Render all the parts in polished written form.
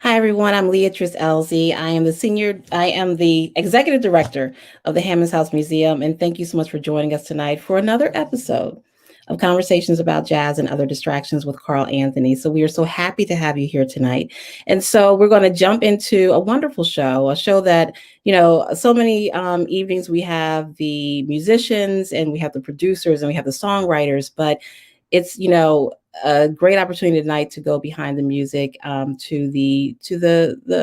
Hi, everyone. I'm Leatrice Elzy. I am the executive director of the Hammons House Museum. And thank you so much for joining us tonight for another episode of Conversations about Jazz and Other Distractions with Carl Anthony. So we are so happy to have you here tonight. And so we're going to jump into a wonderful show, a show that, so many evenings we have the musicians and we have the producers and we have the songwriters, but it's a great opportunity tonight to go behind the music to the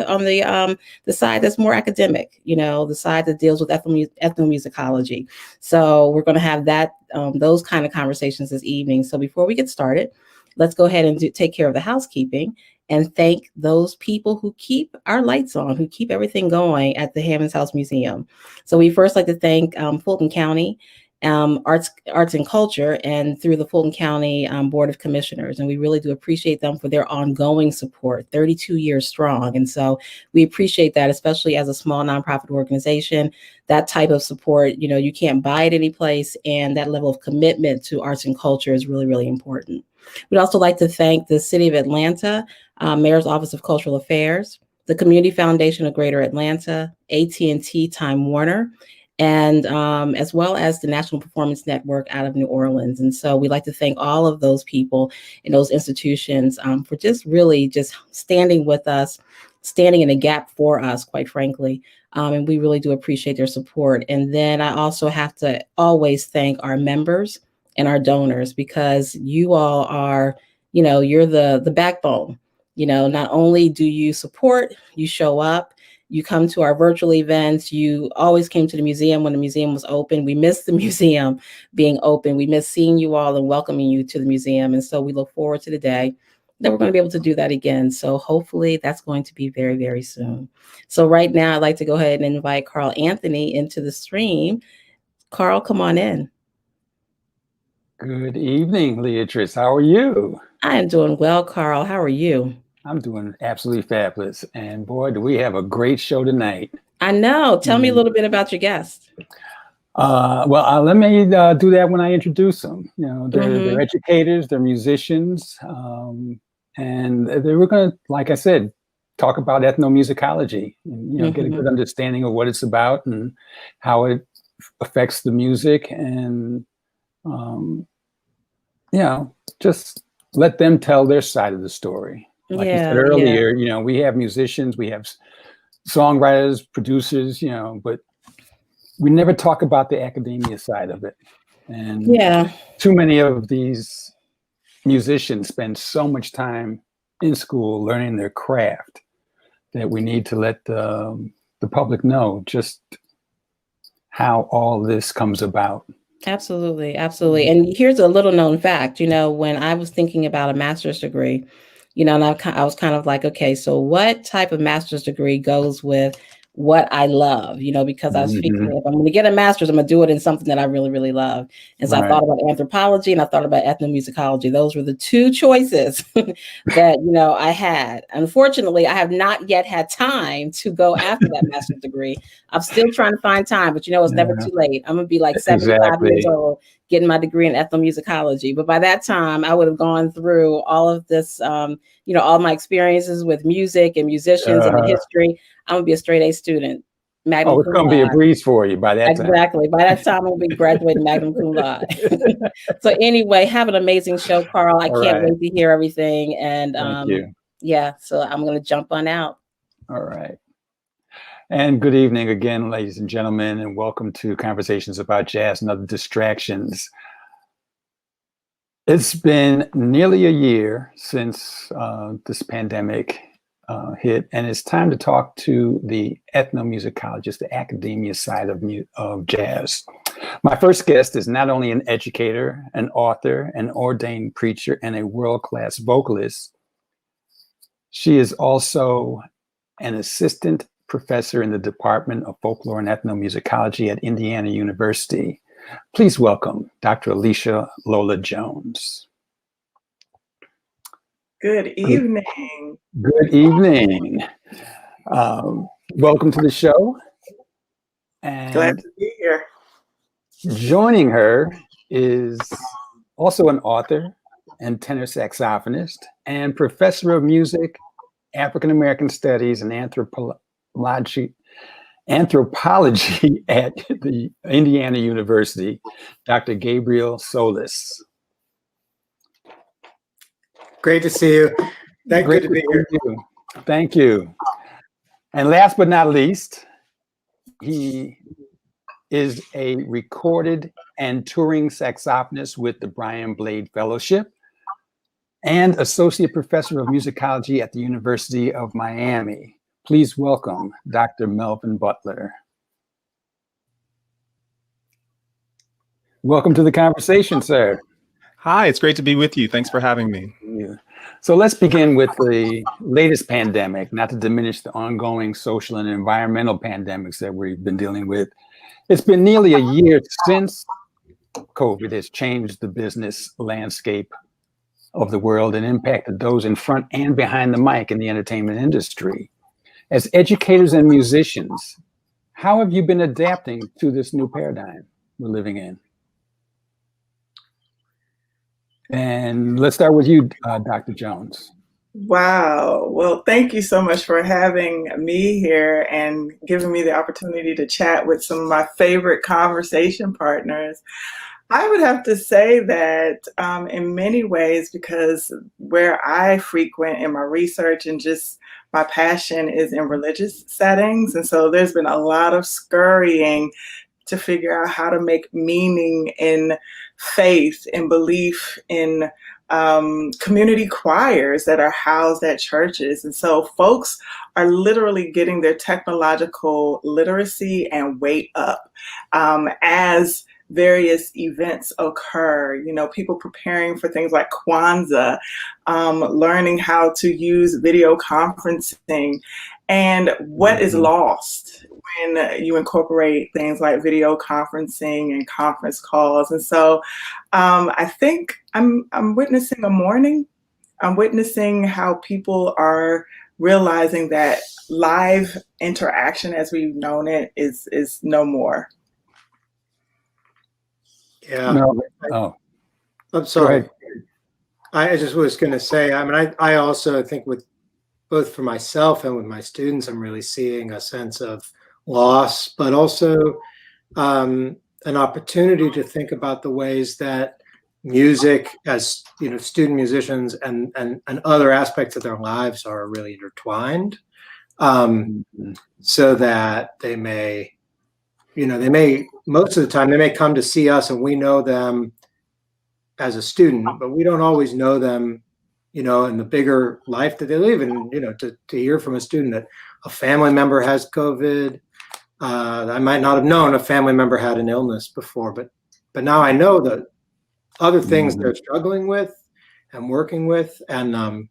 on the side that's more academic, the side that deals with ethnomusicology. So we're going to have those kind of conversations this evening. So before we get started, let's go ahead and take care of the housekeeping and thank those people who keep our lights on, who keep everything going at the Hammons House Museum. So we first like to thank Fulton County Arts and Culture, and through the Fulton County Board of Commissioners. And we really do appreciate them for their ongoing support, 32 years strong. And so we appreciate that, especially as a small nonprofit organization. That type of support, you can't buy it any place. And that level of commitment to arts and culture is really, really important. We'd also like to thank the City of Atlanta, Mayor's Office of Cultural Affairs, the Community Foundation of Greater Atlanta, AT&T Time Warner, and as well as the National Performance Network out of New Orleans. And so we'd like to thank all of those people and those institutions for just really just standing with us, standing in a gap for us, quite frankly. And we really do appreciate their support. And then I also have to always thank our members and our donors, because you all are, you're the backbone. Not only do you support, you show up, you come to our virtual events. You always came to the museum when the museum was open. We miss the museum being open. We miss seeing you all and welcoming you to the museum. And so we look forward to the day that we're going to be able to do that again. So hopefully that's going to be very, very soon. So right now, I'd like to go ahead and invite Carl Anthony into the stream. Carl, come on in. Good evening, Leatrice. How are you? I am doing well, Carl. How are you? I'm doing absolutely fabulous. And boy, do we have a great show tonight. I know. Tell me a little bit about your guest. Let me do that when I introduce them. They're educators, they're musicians, and we're going to, like I said, talk about ethnomusicology and, get a good understanding of what it's about and how it affects the music, and, just let them tell their side of the story. Like you said earlier, we have musicians, we have songwriters, producers, but we never talk about the academia side of it. And too many of these musicians spend so much time in school learning their craft that we need to let the public know just how all this comes about. Absolutely. Absolutely. And here's a little known fact, when I was thinking about a master's degree, and I was kind of like, okay, so what type of master's degree goes with what I love, because I was figuring if I'm going to get a master's, I'm going to do it in something that I really, really love. And so I thought about anthropology and I thought about ethnomusicology. Those were the two choices that, I had. Unfortunately, I have not yet had time to go after that master's degree. I'm still trying to find time, but it's never too late. I'm going to be like 75 years old getting my degree in ethnomusicology. But by that time, I would have gone through all of this, all my experiences with music and musicians and the history. I'm going to be a straight A student. It's going to be a breeze for you by that time. Exactly. By that time, I'll be graduating magna cum laude. So anyway, have an amazing show, Carl. I can't wait to hear everything. And so I'm going to jump on out. All right. And good evening again, ladies and gentlemen, and welcome to Conversations about Jazz and Other Distractions. It's been nearly a year since this pandemic hit, and it's time to talk to the ethnomusicologist, the academia side of jazz. My first guest is not only an educator, an author, an ordained preacher, and a world-class vocalist. She is also an assistant professor in the Department of Folklore and Ethnomusicology at Indiana University. Please welcome Dr. Alisha Lola Jones. Good evening. Good evening. Welcome to the show. And glad to be here. Joining her is also an author and tenor saxophonist and professor of music African American Studies and Anthropology at the Indiana University, Dr. Gabriel Solis. Great to see you. Good to be here. Thank you. And last but not least, he is a recorded and touring saxophonist with the Brian Blade Fellowship and associate professor of musicology at the University of Miami. Please welcome Dr. Melvin Butler. Welcome to the conversation, sir. Hi, it's great to be with you. Thanks for having me. Yeah. So let's begin with the latest pandemic, not to diminish the ongoing social and environmental pandemics that we've been dealing with. It's been nearly a year since COVID has changed the business landscape of the world and impacted those in front and behind the mic in the entertainment industry. As educators and musicians, how have you been adapting to this new paradigm we're living in? And let's start with you, Dr. Jones. Wow. Well, thank you so much for having me here and giving me the opportunity to chat with some of my favorite conversation partners. I would have to say that in many ways, because where I frequent in my research and just my passion is in religious settings. And so there's been a lot of scurrying to figure out how to make meaning in faith and belief in community choirs that are housed at churches. And so folks are literally getting their technological literacy and weight up as various events occur. You know, people preparing for things like Kwanzaa, learning how to use video conferencing, and what is lost when you incorporate things like video conferencing and conference calls. And so I think I'm witnessing a mourning. I'm witnessing how people are realizing that live interaction as we've known it is no more. Yeah. No. Oh, I'm sorry. I just was going to say, I mean, I also think with both for myself and with my students, I'm really seeing a sense of loss, but also an opportunity to think about the ways that music, as you know, student musicians and other aspects of their lives are really intertwined, so that they may most of the time they may come to see us and we know them as a student, but we don't always know them, you know, in the bigger life that they live. And, you know, to hear from a student that a family member has COVID, I might not have known a family member had an illness before, but now I know that other things they're struggling with and working with. And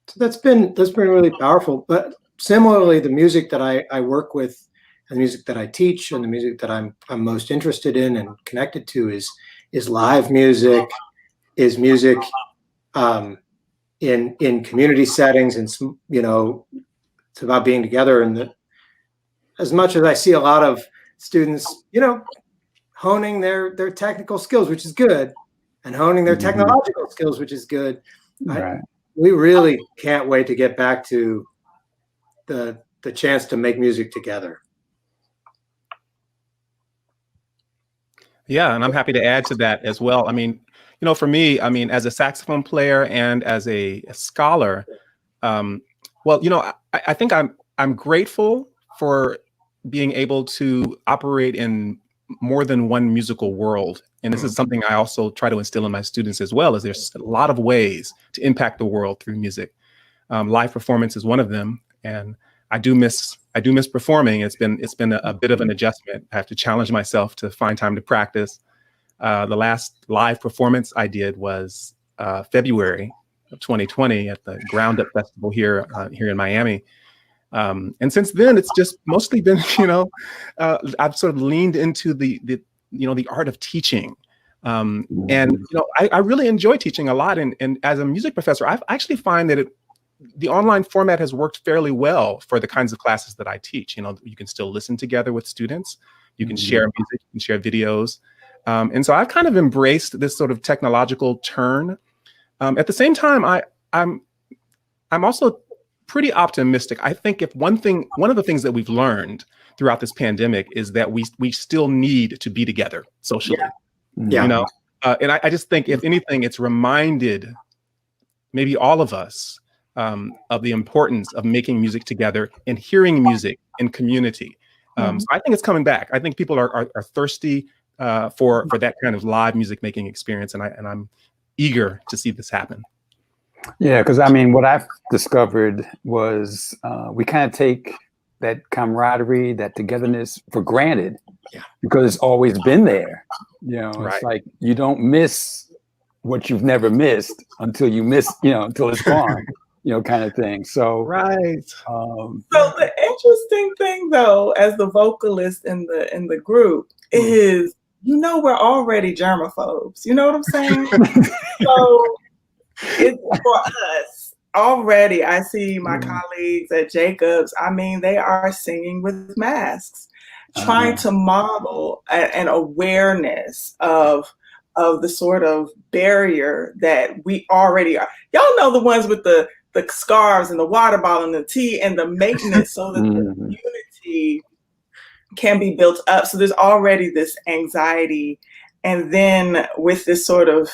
so that's been really powerful. But similarly, the music that I work with and the music that I teach and the music that I'm most interested in and connected to is live music, is music in community settings, and you know, it's about being together. And as much as I see a lot of students, you know, honing their technical skills, which is good, and honing their technological skills, which is good, right. We really can't wait to get back to the chance to make music together. Yeah, and I'm happy to add to that as well. I mean, you know, for me, I mean, as a saxophone player and as a scholar, well, you know, I think I'm grateful for being able to operate in more than one musical world. And this is something I also try to instill in my students as well, is there's a lot of ways to impact the world through music. Live performance is one of them. And I do miss performing. It's been a bit of an adjustment. I have to challenge myself to find time to practice. The last live performance I did was February of 2020 at the Ground Up Festival here in Miami. And since then, it's just mostly been, you know, I've sort of leaned into the art of teaching. And, you know, I really enjoy teaching a lot. And as a music professor, I actually find that the online format has worked fairly well for the kinds of classes that I teach. You know, you can still listen together with students. You can share music, you can share videos. And so I've kind of embraced this sort of technological turn. At the same time, I'm also pretty optimistic. I think if one of the things that we've learned throughout this pandemic is that we still need to be together socially. Yeah. You know, and I just think if anything, it's reminded maybe all of us of the importance of making music together and hearing music in community. So I think it's coming back. I think people are thirsty for that kind of live music making experience, and I'm eager to see this happen. Yeah, because I mean, what I've discovered was we kind of take that camaraderie, that togetherness for granted, because it's always been there. You know, Right. It's like you don't miss what you've never missed until you miss, until it's gone, kind of thing. So, Right. So the interesting thing, though, as the vocalist in the group, is we're already germaphobes. You know what I'm saying? So it's for us already. I see my colleagues at Jacobs. I mean, they are singing with masks, trying to model an awareness of the sort of barrier that we already are. Y'all know the ones with the scarves and the water bottle and the tea and the maintenance so that the community can be built up. So there's already this anxiety. And then with this sort of,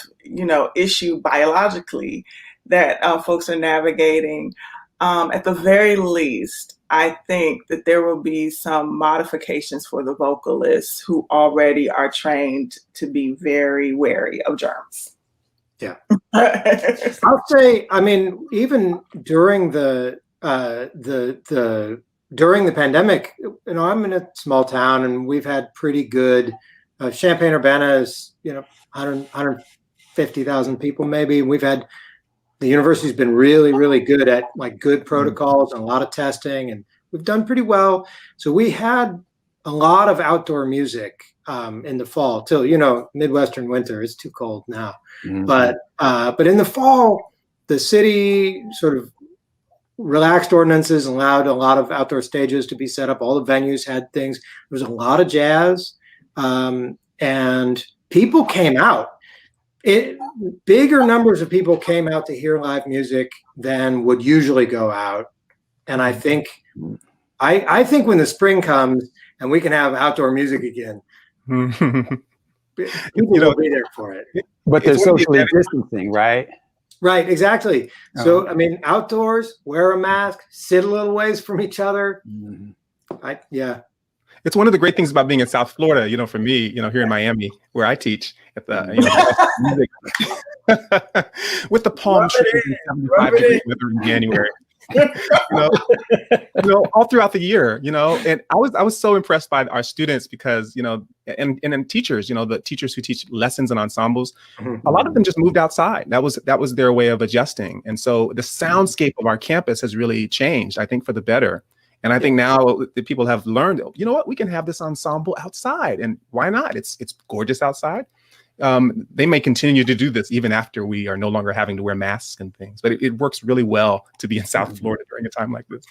issue biologically that folks are navigating, at the very least, I think that there will be some modifications for the vocalists who already are trained to be very wary of germs. Yeah. I'll say, I mean, even during the during the pandemic, I'm in a small town and we've had pretty good, Champaign-Urbana is, 150,000 people maybe. We've had, the university's been really, really good at like good protocols and a lot of testing, and we've done pretty well. So we had a lot of outdoor music in the fall till, Midwestern winter. It's too cold now. But in the fall, the city sort of relaxed ordinances, allowed a lot of outdoor stages to be set up. All the venues had things. There was a lot of jazz, and people came out. Bigger numbers of people came out to hear live music than would usually go out. And I think when the spring comes and we can have outdoor music again, people will be there for it. But they're socially distancing, right? Right, exactly. So, I mean, outdoors, wear a mask, sit a little ways from each other. It's one of the great things about being in South Florida, for me, here in Miami, where I teach at the music with the palm trees and 75-degree weather in January. All throughout the year, and I was so impressed by our students because, and teachers, the teachers who teach lessons and ensembles, a lot of them just moved outside. That was their way of adjusting. And so the soundscape of our campus has really changed, I think, for the better. And I think now that people have learned, we can have this ensemble outside, and why not? It's gorgeous outside. They may continue to do this even after we are no longer having to wear masks and things, but it works really well to be in South Florida during a time like this.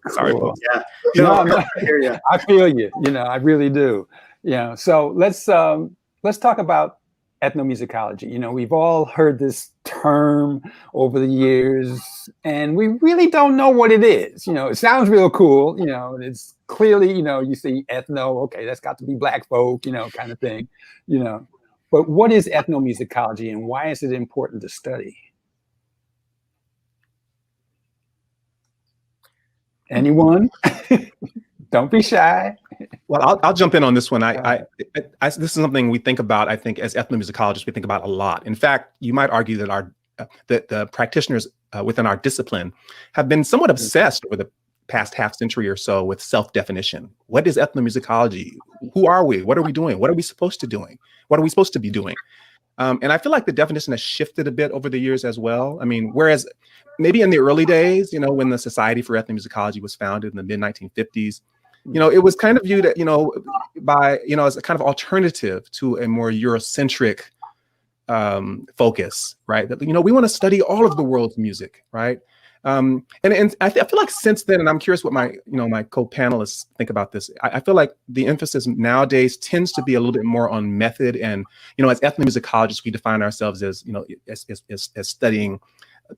Sorry, folks. Yeah. I feel you. I really do. So let's talk about ethnomusicology. We've all heard this term over the years, and we really don't know what it is. It sounds real cool. It's clearly, you see ethno, okay, that's got to be Black folk, kind of thing, But what is ethnomusicology, and why is it important to study? Anyone? Don't be shy. Well, I'll jump in on this one. This is something we think about, I think, as ethnomusicologists, we think about a lot. In fact, you might argue that the practitioners within our discipline have been somewhat obsessed over the past half century or so with self-definition. What is ethnomusicology? Who are we? What are we doing? What are we supposed to doing? What are we supposed to be doing? And I feel like the definition has shifted a bit over the years as well. I mean, whereas maybe in the early days, when the Society for Ethnomusicology was founded in the mid-1950s, it was kind of viewed, by, as a kind of alternative to a more Eurocentric focus, right? That, we want to study all of the world's music, right? And I feel like since then, and I'm curious what my co-panelists think about this. I feel like the emphasis nowadays tends to be a little bit more on method, and as ethnomusicologists, we define ourselves as as studying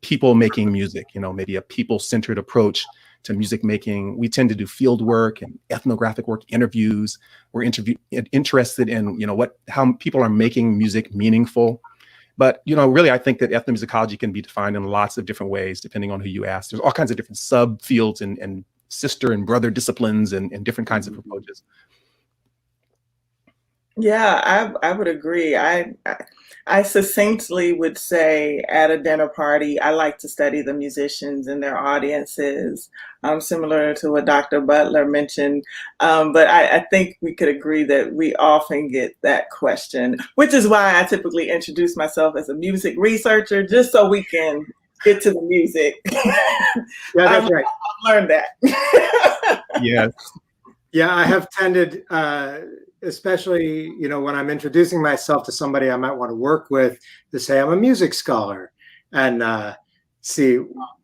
people making music, maybe a people-centered approach to music making. We tend to do field work and ethnographic work, interviews. We're interested in, how people are making music meaningful. But, really, I think that ethnomusicology can be defined in lots of different ways, depending on who you ask. There's all kinds of different subfields and sister and brother disciplines and different kinds of approaches. Yeah, I would agree. I succinctly would say at a dinner party, I like to study the musicians and their audiences, similar to what Dr. Butler mentioned. But I think we could agree that we often get that question, which is why I typically introduce myself as a music researcher, just so we can get to the music. Yeah, that's right. I've learned that. Yes. Yeah, I have tended, especially, when I'm introducing myself to somebody I might want to work with, to say I'm a music scholar and see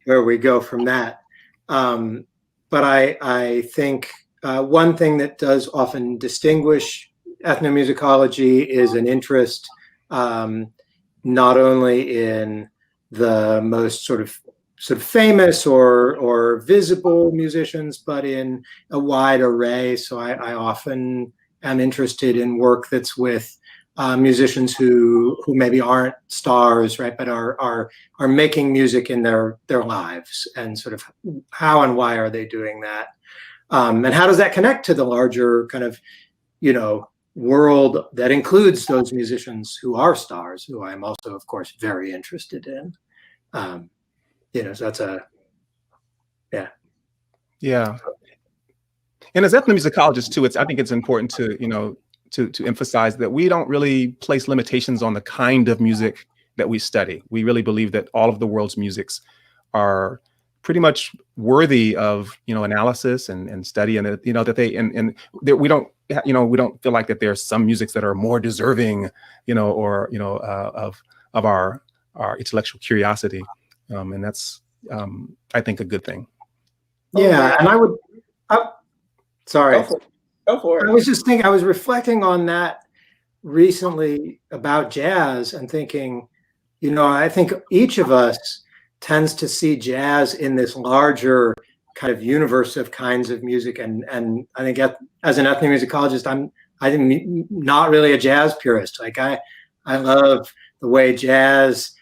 where we go from that. But I think one thing that does often distinguish ethnomusicology is an interest not only in the most sort of famous or visible musicians, but in a wide array. So I often am interested in work that's with musicians who maybe aren't stars, right, but are making music in their lives, and sort of how and why are they doing that, and how does that connect to the larger kind of world that includes those musicians who are stars, who I'm also, of course, very interested in. So that's Yeah. And as ethnomusicologists too, I think it's important to, to emphasize that we don't really place limitations on the kind of music that we study. We really believe that all of the world's musics are pretty much worthy of, analysis and study, and that, that they, and that we don't feel like that there's some musics that are more deserving, of our intellectual curiosity. And that's, I think, a good thing. Yeah, and sorry. Go for it. I was just thinking, I was reflecting on that recently about jazz and thinking, I think each of us tends to see jazz in this larger kind of universe of kinds of music. And I think as an ethnomusicologist, I'm not really a jazz purist. Like I love the way jazz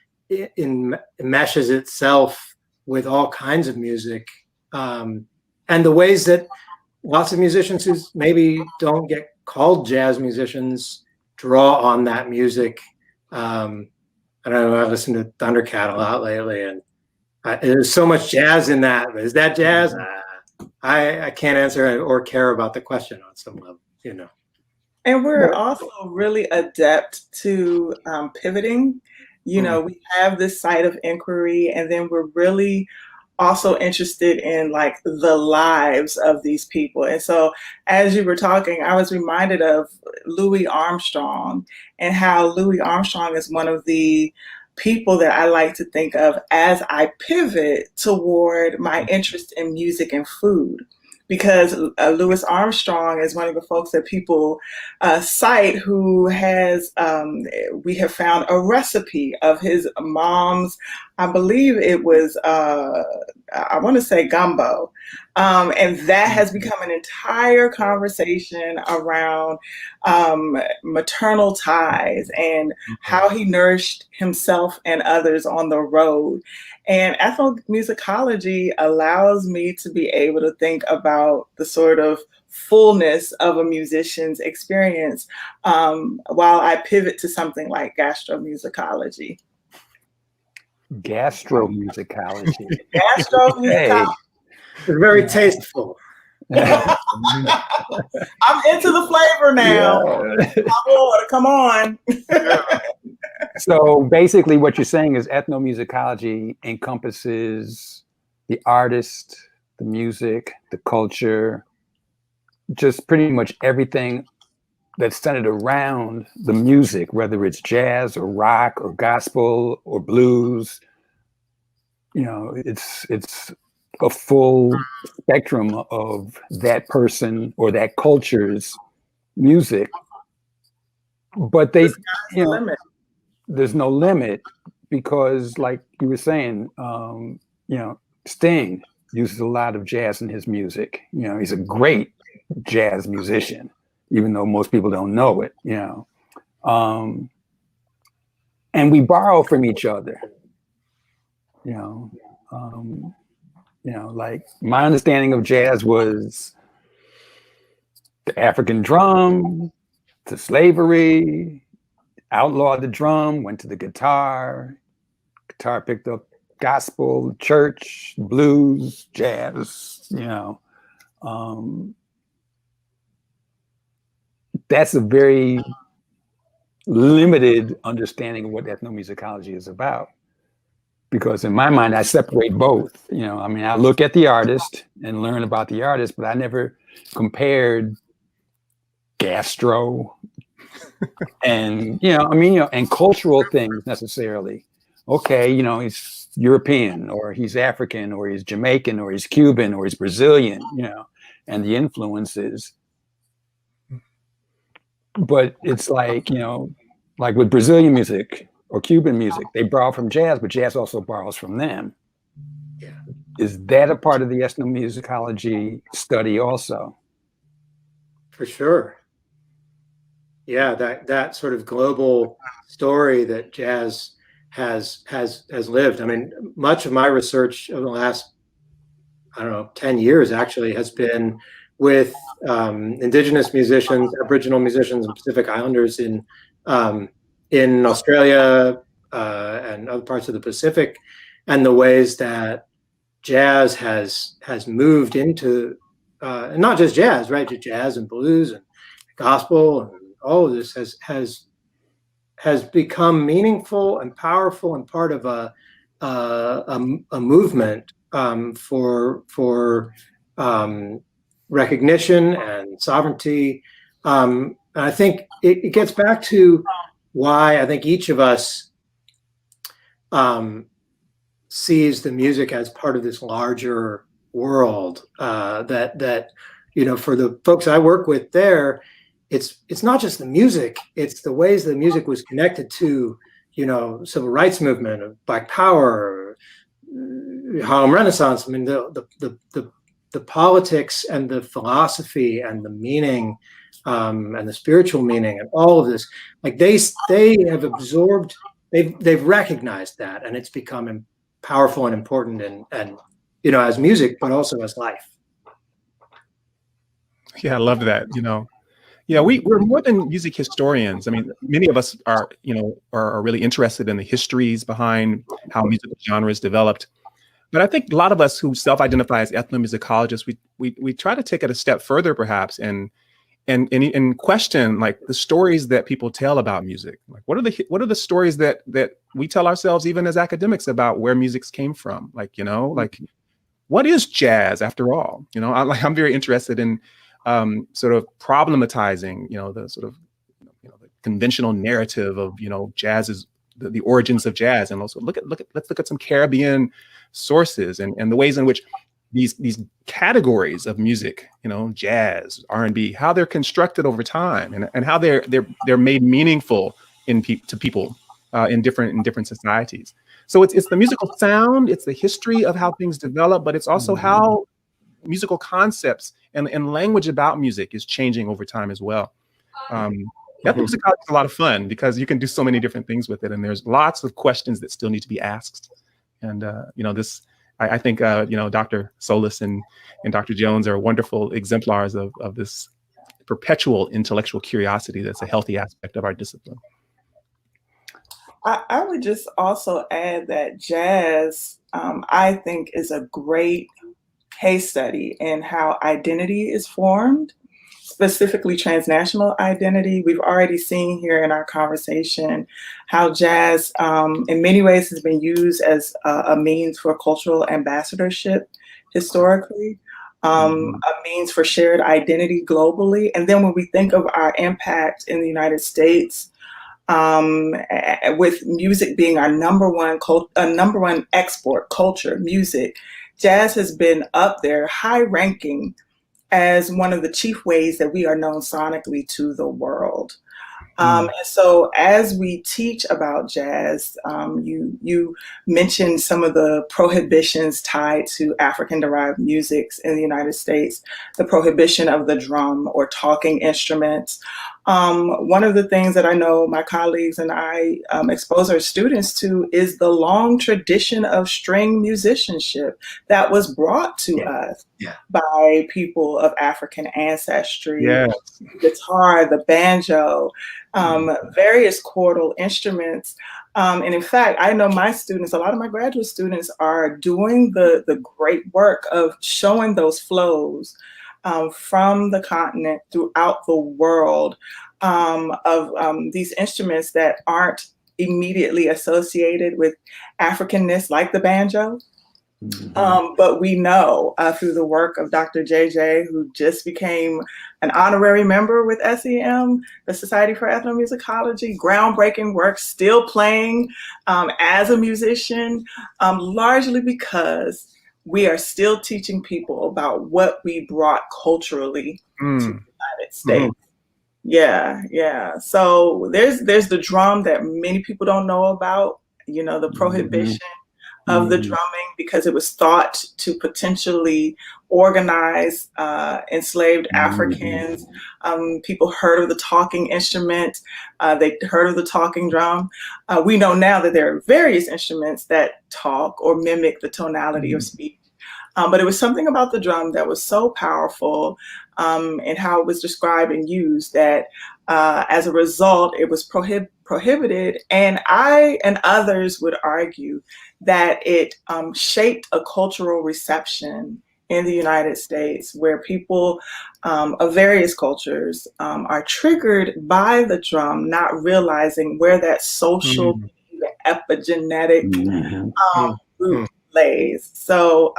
meshes itself with all kinds of music, and the ways that lots of musicians who maybe don't get called jazz musicians draw on that music. I don't know, I listened to Thundercat a lot lately, and there's so much jazz in that. Is that jazz? I can't answer or care about the question on some level, And we're also really adept to pivoting. We have this site of inquiry, and then we're really also interested in like the lives of these people. And so as you were talking, I was reminded of Louis Armstrong, and how Louis Armstrong is one of the people that I like to think of as I pivot toward my interest in music and food. Because Louis Armstrong is one of the folks that people cite who has, we have found a recipe of his mom's, I believe it was, I want to say gumbo. And that has become an entire conversation around maternal ties and how he nourished himself and others on the road. And ethnomusicology allows me to be able to think about the sort of fullness of a musician's experience while I pivot to something like gastromusicology. Gastromusicology. Gastromusicology. It's very tasteful. I'm into the flavor now. Yeah. My Lord, come on. So basically what you're saying is ethnomusicology encompasses the artist, the music, the culture, just pretty much everything that's centered around the music, whether it's jazz or rock or gospel or blues. It's a full spectrum of that person or that culture's music. But there's no limit because, like you were saying, Sting uses a lot of jazz in his music. He's a great jazz musician, even though most people don't know it. And we borrow from each other. Like my understanding of jazz was the African drum, to slavery, outlawed the drum, went to the guitar picked up gospel, church, blues, jazz, that's a very limited understanding of what ethnomusicology is about. Because in my mind, I separate both. I look at the artist and learn about the artist, but I never compared gastro and and cultural things necessarily. Okay, he's European, or he's African, or he's Jamaican, or he's Cuban, or he's Brazilian, and the influences. But it's like, like with Brazilian music or Cuban music, they borrow from jazz, but jazz also borrows from them. Yeah. Is that a part of the ethnomusicology study also? For sure. Yeah, that sort of global story that jazz has lived. Much of my research over the last, 10 years actually has been with indigenous musicians, Aboriginal musicians, and Pacific Islanders in Australia and other parts of the Pacific, and the ways that jazz has moved into, and not just jazz, right? Jazz and blues and gospel and all of this has become meaningful and powerful and part of a movement for recognition and sovereignty. And I think it gets back to why I think each of us sees the music as part of this larger world. That for the folks I work with there, it's not just the music; it's the ways the music was connected to, civil rights movement, of Black Power, Harlem Renaissance. The politics and the philosophy and the meaning and the spiritual meaning and all of this, like they have absorbed, they've recognized that, and it's become powerful and important and as music, but also as life. Yeah, I love that. Yeah, we're more than music historians. Many of us are really interested in the histories behind how musical genres developed. But I think a lot of us who self-identify as ethnomusicologists, we try to take it a step further, perhaps, and question like the stories that people tell about music. Like, what are the stories that we tell ourselves, even as academics, about where music came from? Like, what is jazz after all? I'm very interested in sort of problematizing, the sort of the conventional narrative of jazz is the origins of jazz, and also let's look at some Caribbean sources and the ways in which these categories of music, jazz, R&B, how they're constructed over time, and how they're made meaningful to people in different societies. So it's the musical sound, it's the history of how things develop, but it's also how musical concepts and language about music is changing over time as well. Ethnomusicology is a lot of fun because you can do so many different things with it, and there's lots of questions that still need to be asked. And I think Dr. Solis and Dr. Jones are wonderful exemplars of this perpetual intellectual curiosity that's a healthy aspect of our discipline. I would just also add that jazz, I think, is a great case study in how identity is formed, specifically transnational identity. We've already seen here in our conversation how jazz in many ways has been used as a means for cultural ambassadorship historically, a means for shared identity globally. And then when we think of our impact in the United States, with music being our number one export culture, music, jazz has been up there, high ranking as one of the chief ways that we are known sonically to the world. And so as we teach about jazz, you mentioned some of the prohibitions tied to African-derived musics in the United States, the prohibition of the drum or talking instruments. One of the things that I know my colleagues and I expose our students to is the long tradition of string musicianship that was brought to us by people of African ancestry. Yes. Guitar, the banjo, various chordal instruments. And in fact, I know my students, a lot of my graduate students are doing the great work of showing those flows from the continent throughout the world of these instruments that aren't immediately associated with Africanness, like the banjo. But we know through the work of Dr. JJ, who just became an honorary member with SEM, the Society for Ethnomusicology, groundbreaking work, still playing as a musician, largely because we are still teaching people about what we brought culturally to the United States. Yeah. So there's the drum that many people don't know about, the prohibition of the drumming, because it was thought to potentially organize enslaved Africans. People heard of the talking instrument. They heard of the talking drum. We know now that there are various instruments that talk or mimic the tonality of speech. But it was something about the drum that was so powerful and how it was described and used that as a result, it was prohibited. And I and others would argue that it shaped a cultural reception in the United States where people of various cultures are triggered by the drum, not realizing where that social epigenetic root lays. So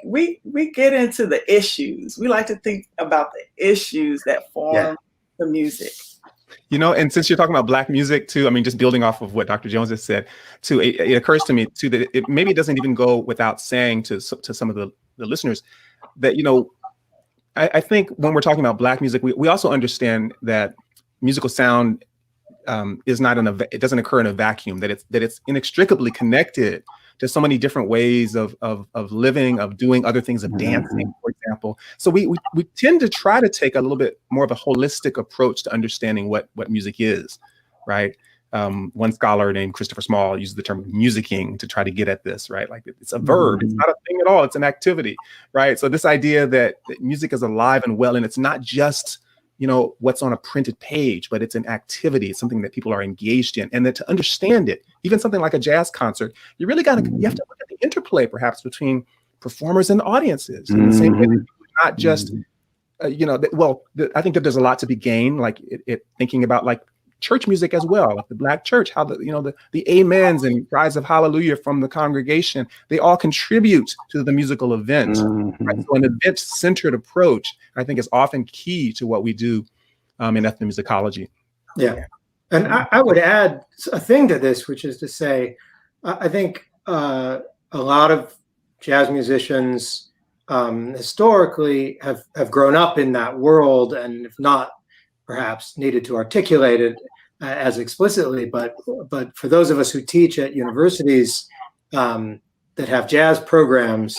we get into the issues. We like to think about the issues that form the music. And since you're talking about Black music too, I mean, just building off of what Dr. Jones has said too, it occurs to me too that maybe it doesn't even go without saying to some of the listeners that, I think when we're talking about Black music, we also understand that musical sound is not it doesn't occur in a vacuum, that it's inextricably connected to so many different ways of living, of doing other things, of dancing, for example. So we tend to try to take a little bit more of a holistic approach to understanding what music is, right? One scholar named Christopher Small uses the term musicking to try to get at this, right? Like it's a verb, it's not a thing at all, it's an activity, right? So this idea that music is alive and well, and it's not just what's on a printed page, but it's an activity. It's something that people are engaged in. And that to understand it, even something like a jazz concert, you have to look at the interplay perhaps between performers and audiences. In the same way, not just, I think that there's a lot to be gained, like thinking about like church music as well, like the Black church, how the amens and cries of hallelujah from the congregation, they all contribute to the musical event. Right? So an event-centered approach, I think, is often key to what we do in ethnomusicology. Yeah. And I would add a thing to this, which is to say, I think a lot of jazz musicians historically have grown up in that world, and if not, perhaps needed to articulate it as explicitly, but for those of us who teach at universities that have jazz programs,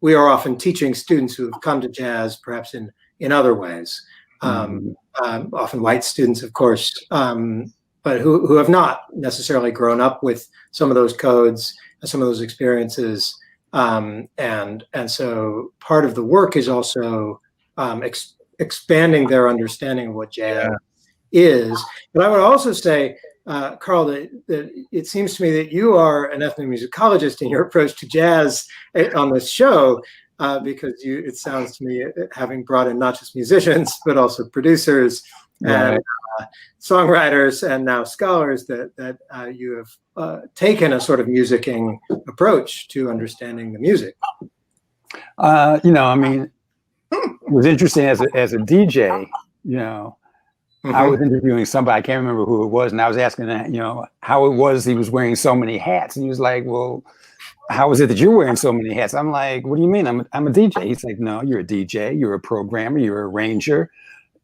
we are often teaching students who have come to jazz perhaps in other ways, often white students, of course, but who have not necessarily grown up with some of those codes and some of those experiences, and so part of the work is also expanding their understanding of what jazz is. But I would also say, Carl, that it seems to me that you are an ethnomusicologist in your approach to jazz on this show, because it sounds to me, having brought in not just musicians, but also producers and songwriters and now scholars, that you have taken a sort of musicking approach to understanding the music. It was interesting as a DJ, I was interviewing somebody, I can't remember who it was, and I was asking that, how it was he was wearing so many hats. And he was like, well, how is it that you're wearing so many hats? I'm like, what do you mean? I'm a DJ. He's like, no, you're a DJ, you're a programmer, you're a arranger,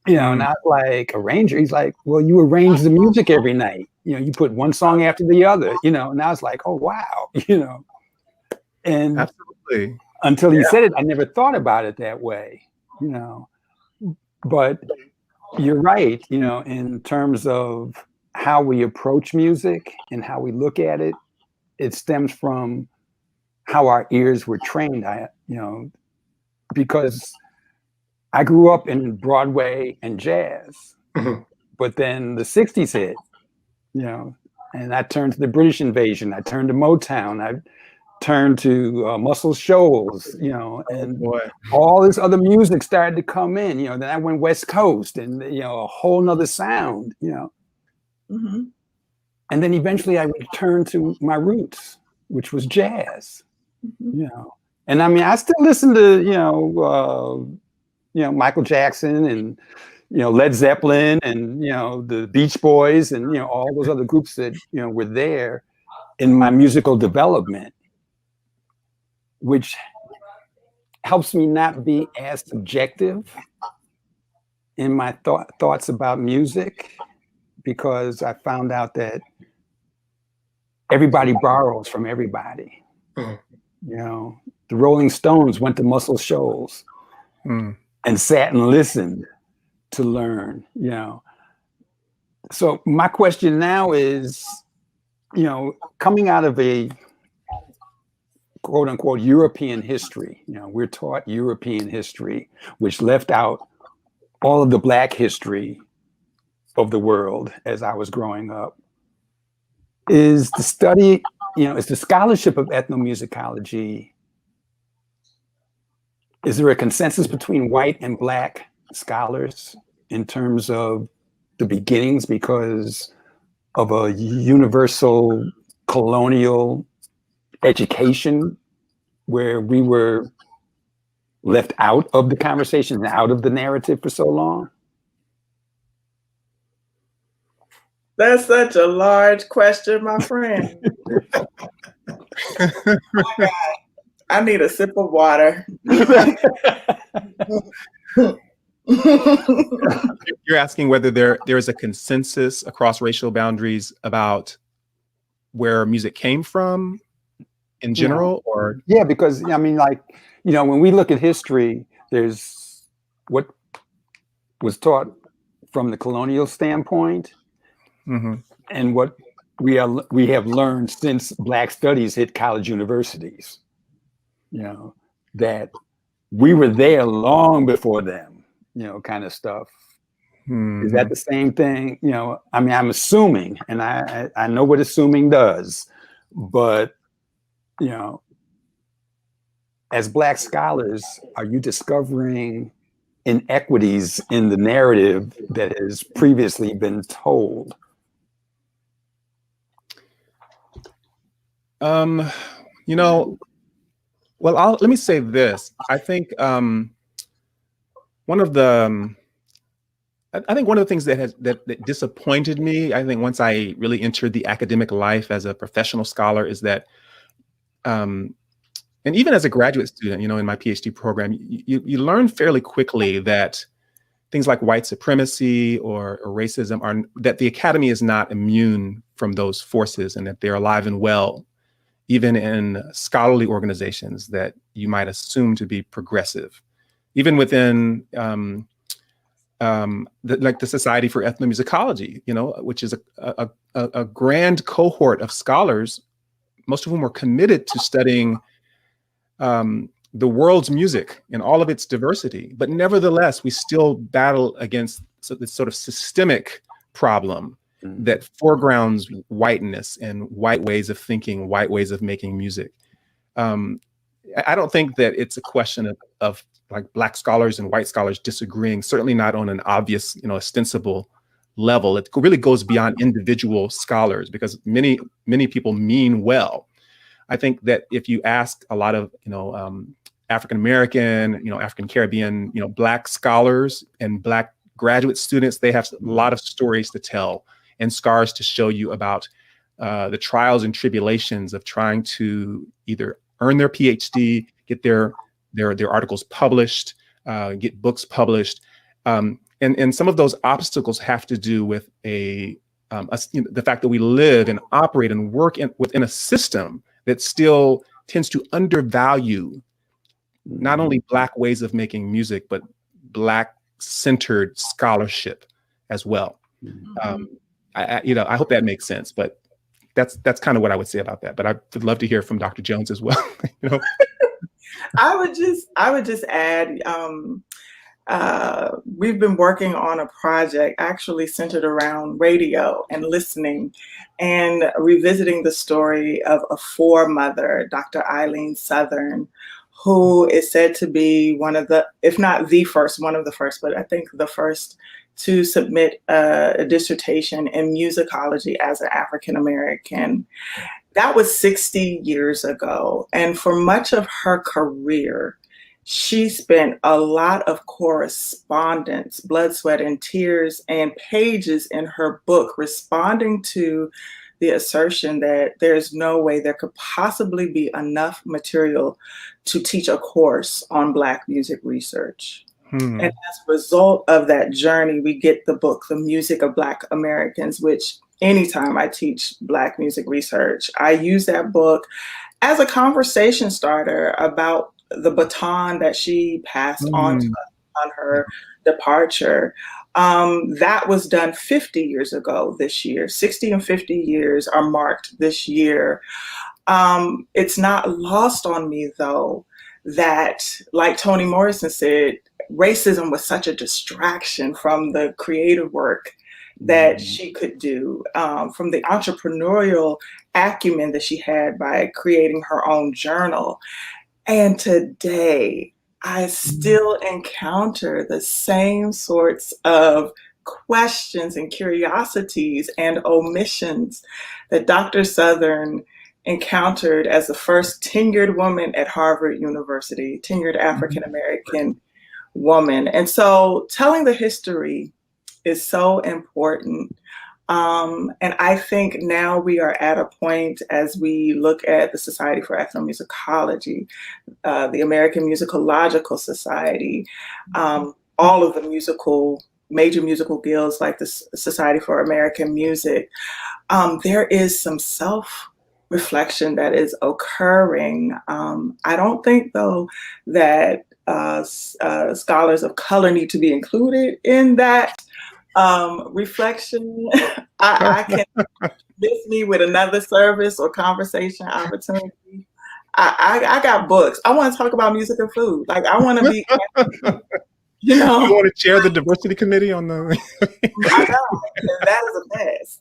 You know, not like arranger. He's like, well, you arrange the music every night. You know, you put one song after the other, you know, and I was like, oh, wow, you know. And absolutely. Until he said it, I never thought about it that way, you know. But you're right, you know, in terms of how we approach music and how we look at it, it stems from how our ears were trained, you know, because I grew up in Broadway and jazz, but then the 60s hit, you know, and I turned to the British invasion. I turned to Motown. I turned to Muscle Shoals, you know, and all this other music started to come in, you know. Then I went West Coast and, you know, a whole nother sound, you know. And then eventually I returned to my roots, which was jazz, you know. And I mean, I still listen to, Michael Jackson and, you know, Led Zeppelin and, you know, the Beach Boys and, you know, all those other groups that, you know, were there in my musical development, which helps me not be as subjective in my thoughts about music, because I found out that everybody borrows from everybody. You know, the Rolling Stones went to Muscle Shoals and sat and listened to learn, you know. So my question now is, you know, coming out of a quote unquote European history, you know, we're taught European history, which left out all of the Black history of the world as I was growing up. Is the study, you know, is the scholarship of ethnomusicology, is there a consensus between white and Black scholars in terms of the beginnings because of a universal colonial education where we were left out of the conversation and out of the narrative for so long? That's such a large question, my friend. Oh my God. I need a sip of water. You're asking whether there is a consensus across racial boundaries about where music came from in general, or? Yeah, because I mean, like, you know, when we look at history, there's what was taught from the colonial standpoint, and what we have learned since Black studies hit college universities. You know, that we were there long before them, you know, kind of stuff. Is that the same thing? You know, I mean, I'm assuming, and I know what assuming does, but, you know, as Black scholars, are you discovering inequities in the narrative that has previously been told? You know, well, let me say this. I think one of the things that disappointed me, I think once I really entered the academic life as a professional scholar, is that, and even as a graduate student, you know, in my PhD program, you learn fairly quickly that things like white supremacy or racism that the academy is not immune from those forces, and that they're alive and well, even in scholarly organizations that you might assume to be progressive, even within the Society for Ethnomusicology, you know, which is a grand cohort of scholars, most of whom are committed to studying the world's music and all of its diversity. But nevertheless, we still battle against this sort of systemic problem that foregrounds whiteness and white ways of thinking, white ways of making music. I don't think that it's a question of like Black scholars and white scholars disagreeing, certainly not on an obvious, you know, ostensible level. It really goes beyond individual scholars, because many people mean well. I think that if you ask a lot of, you know, African-American, you know, African Caribbean, you know, Black scholars and Black graduate students, they have a lot of stories to tell and scars to show you about the trials and tribulations of trying to either earn their PhD, get their articles published, get books published, and And some of those obstacles have to do with the fact that we live and operate and work within a system that still tends to undervalue not only Black ways of making music, but Black centered scholarship as well. I hope that makes sense, but that's kind of what I would say about that. But I would love to hear from Dr. Jones as well. I would just add, we've been working on a project actually centered around radio and listening, and revisiting the story of a foremother, Dr. Eileen Southern, who is said to be one of the, if not the first, one of the first, but I think the first to submit a dissertation in musicology as an African American. That was 60 years ago. And for much of her career, she spent a lot of correspondence, blood, sweat, and tears, and pages in her book responding to the assertion that there's no way there could possibly be enough material to teach a course on Black music research. And as a result of that journey, we get the book, The Music of Black Americans, which anytime I teach Black music research, I use that book as a conversation starter about the baton that she passed on to us on her departure. That was done 50 years ago this year. 60 and 50 years are marked this year. It's not lost on me, though, that, like Toni Morrison said, racism was such a distraction from the creative work that she could do, from the entrepreneurial acumen that she had by creating her own journal. And today, I still encounter the same sorts of questions and curiosities and omissions that Dr. Southern encountered as the first tenured woman at Harvard University, tenured African American woman. And so telling the history is so important. And I think now we are at a point, as we look at the Society for Ethnomusicology, the American Musicological Society, all of the major musical guilds like the Society for American Music, there is some self-reflection that is occurring. I don't think, though, that scholars of color need to be included in that reflection. I can miss me with another service or conversation opportunity. I got books. I want to talk about music and food. Like, I want to be, you want to chair the diversity committee on the. I know, that is a mess.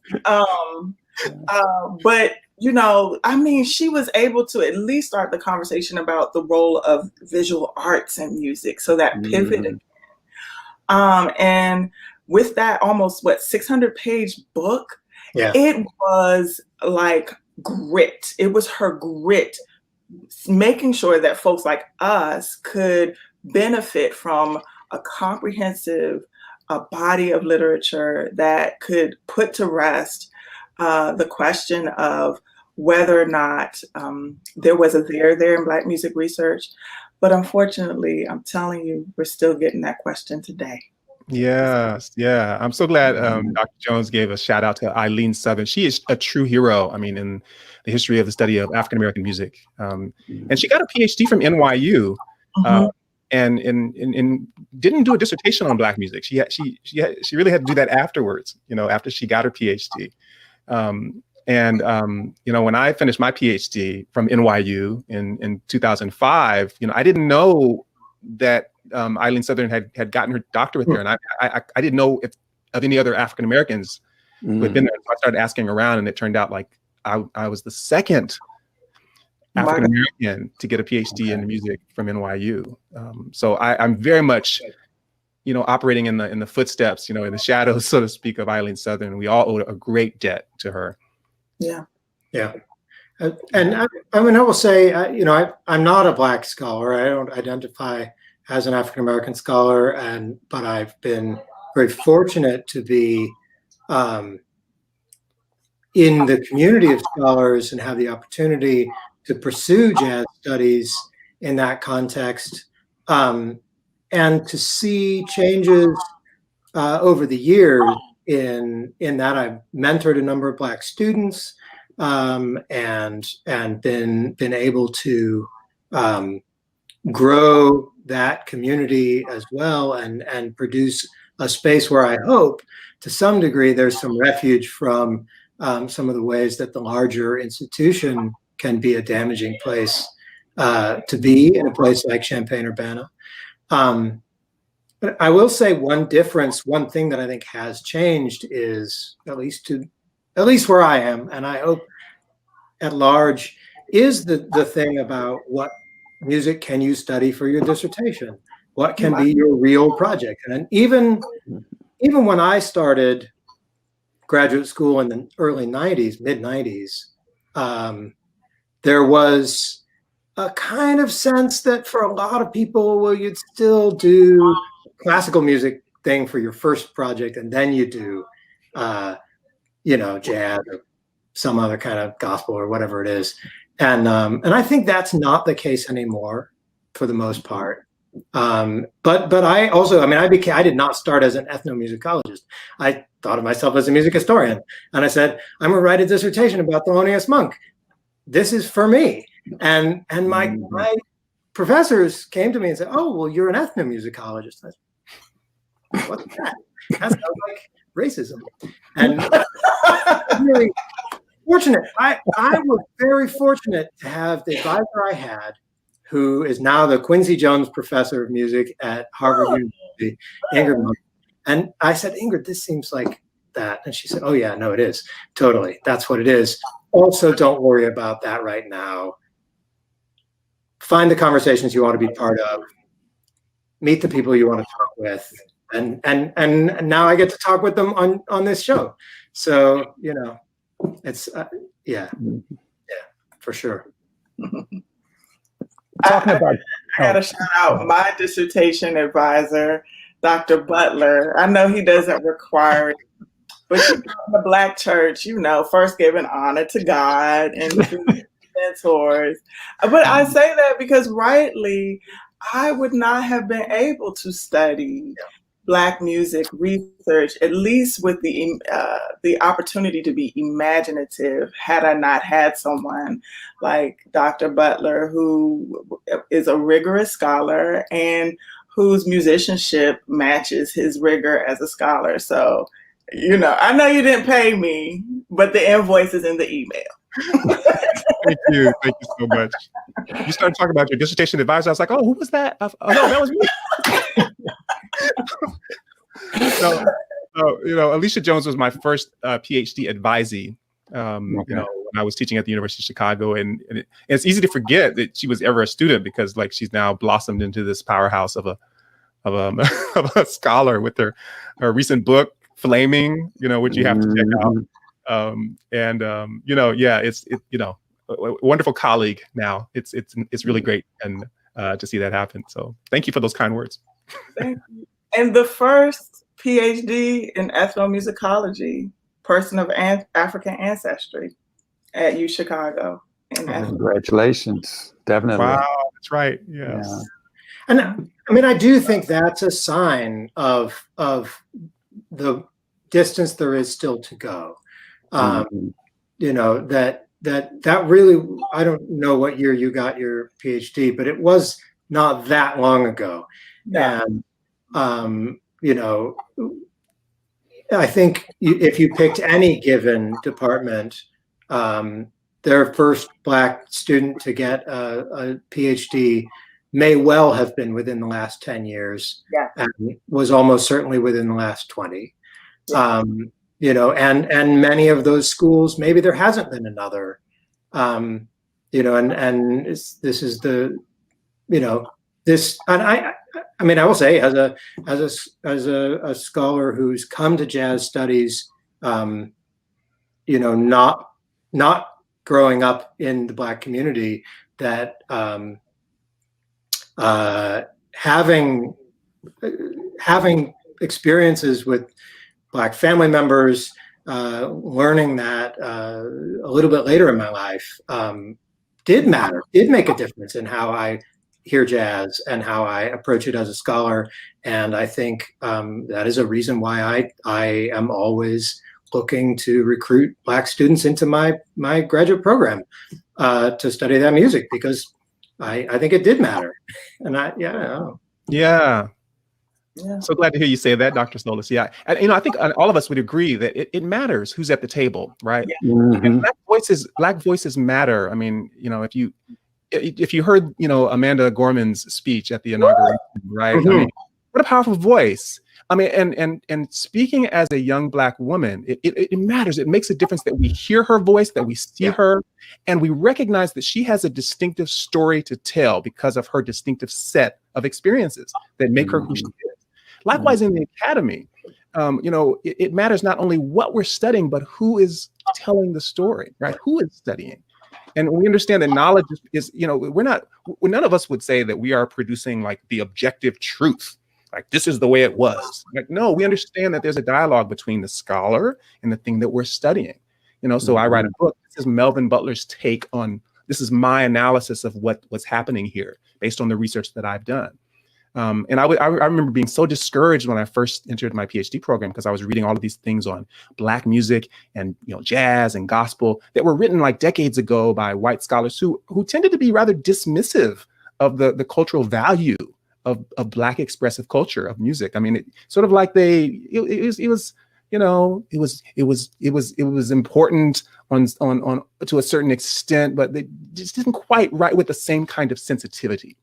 But I mean, she was able to at least start the conversation about the role of visual arts and music. So that pivoted. And with that almost 600-page book, it was like grit. It was her grit, making sure that folks like us could benefit from a comprehensive body of literature that could put to rest the question of whether or not there was a there in Black music research. But unfortunately, I'm telling you, we're still getting that question today. Yes, yeah. I'm so glad Dr. Jones gave a shout out to Eileen Southern. She is a true hero, I mean, in the history of the study of African-American music. And she got a PhD from NYU and didn't do a dissertation on Black music. She really had to do that afterwards, after she got her PhD. When I finished my PhD from NYU in 2005, I didn't know that Eileen Southern had gotten her doctorate there, and I didn't know of any other African Americans who had been there. So I started asking around, and it turned out like I was the second African American to get a PhD in music from NYU. So I'm very much, operating in the footsteps, in the shadows, so to speak, of Eileen Southern. We all owe a great debt to her. Yeah. And I will say, I'm not a Black scholar. I don't identify as an African American scholar, but I've been very fortunate to be in the community of scholars and have the opportunity to pursue jazz studies in that context, and to see changes over the years in that I've mentored a number of Black students, and been able to grow that community as well, and produce a space where I hope to some degree there's some refuge from some of the ways that the larger institution can be a damaging place to be in a place like Champaign-Urbana. But I will say one thing that I think has changed is, at least where I am, and I hope at large, is the thing about what music can you study for your dissertation? What can be your real project? And even when I started graduate school in the early 90s, mid 90s, there was a kind of sense that for a lot of people, well, you'd still do classical music thing for your first project, and then you do, jazz or some other kind of gospel or whatever it is. And I think that's not the case anymore for the most part. But I also, I did not start as an ethnomusicologist. I thought of myself as a music historian, and I said, I'm gonna write a dissertation about Thelonious Monk. This is for me. And my professors came to me and said, oh, well, you're an ethnomusicologist. I said, what's that? That sounds like racism. And I'm really fortunate. I was very fortunate to have the advisor I had, who is now the Quincy Jones Professor of Music at Harvard University, Ingrid. And I said, Ingrid, this seems like that. And she said, oh yeah, no, it is. Totally. That's what it is. Also, don't worry about that right now. Find the conversations you want to be part of. Meet the people you want to talk with. And now I get to talk with them on this show. So, it's, yeah, for sure. I got to shout out my dissertation advisor, Dr. Butler. I know he doesn't require it, but in the Black church, first giving honor to God and to mentors. But I say that because rightly, I would not have been able to study Black music research, at least with the opportunity to be imaginative, had I not had someone like Dr. Butler, who is a rigorous scholar and whose musicianship matches his rigor as a scholar. So, I know you didn't pay me, but the invoice is in the email. Thank you so much. You started talking about your dissertation advisor. I was like, oh, who was that? Oh no, that was me. So, Alisha Jones was my first PhD advisee. When I was teaching at the University of Chicago, and it's easy to forget that she was ever a student, because she's now blossomed into this powerhouse of a scholar with her recent book Flaming, which you have to check out. It's a wonderful colleague now. It's really great and to see that happen. So thank you for those kind words. Thank you. And the first PhD in ethnomusicology, person of African ancestry at U Chicago. Congratulations. Definitely. Wow, that's right. Yes. Yeah. And I do think that's a sign of the distance there is still to go. That really, I don't know what year you got your PhD, but it was not that long ago. Yeah. And, I think if you picked any given department, their first Black student to get a PhD may well have been within the last 10 years, and was almost certainly within the last 20. And many of those schools, maybe there hasn't been another, and this is the, this, and I will say, as a scholar who's come to jazz studies, not growing up in the Black community, that having experiences with Black family members, learning that a little bit later in my life, did make a difference in how I hear jazz and how I approach it as a scholar. And I think that is a reason why I am always looking to recruit Black students into my graduate program to study that music, because I think it did matter. And Yeah. So glad to hear you say that, Dr. Solis. Yeah. And, I think all of us would agree that it matters who's at the table, right? Yeah. And Black voices matter. I mean, if you heard, Amanda Gorman's speech at the inauguration, right? I mean, what a powerful voice. I mean, and speaking as a young Black woman, it matters. It makes a difference that we hear her voice, that we see her, and we recognize that she has a distinctive story to tell because of her distinctive set of experiences that make her who she is. Likewise, in the academy, it matters not only what we're studying, but who is telling the story, right? Who is studying? And we understand that knowledge is none of us would say that we are producing like the objective truth. Like, this is the way it was. Like, no, we understand that there's a dialogue between the scholar and the thing that we're studying. So I write a book. This is Melvin Butler's take on, this is my analysis of what's happening here based on the research that I've done. And I remember being so discouraged when I first entered my PhD program, because I was reading all of these things on Black music and jazz and gospel that were written like decades ago by white scholars who tended to be rather dismissive of the cultural value of Black expressive culture of music. I mean, it sort of like it was important on to a certain extent, but they just didn't quite write with the same kind of sensitivity.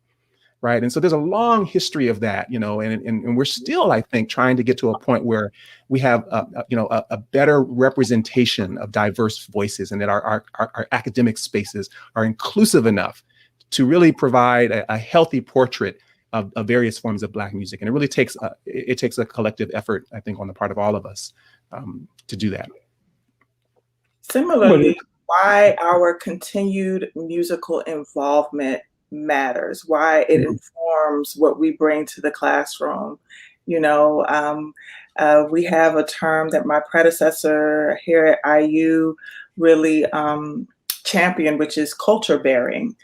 Right. And so there's a long history of that, and we're still, I think, trying to get to a point where we have, a better representation of diverse voices, and that our academic spaces are inclusive enough to really provide a healthy portrait of various forms of Black music. And it really takes a collective effort, I think, on the part of all of us to do that. Similarly, why our continued musical involvement matters, why it informs what we bring to the classroom. We have a term that my predecessor here at IU really championed, which is culture bearing.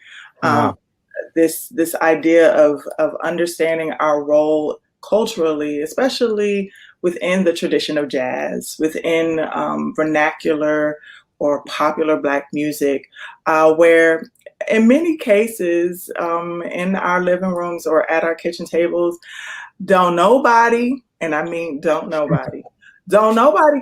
This idea of understanding our role culturally, especially within the tradition of jazz, within vernacular or popular Black music, where in many cases, in our living rooms or at our kitchen tables, don't nobody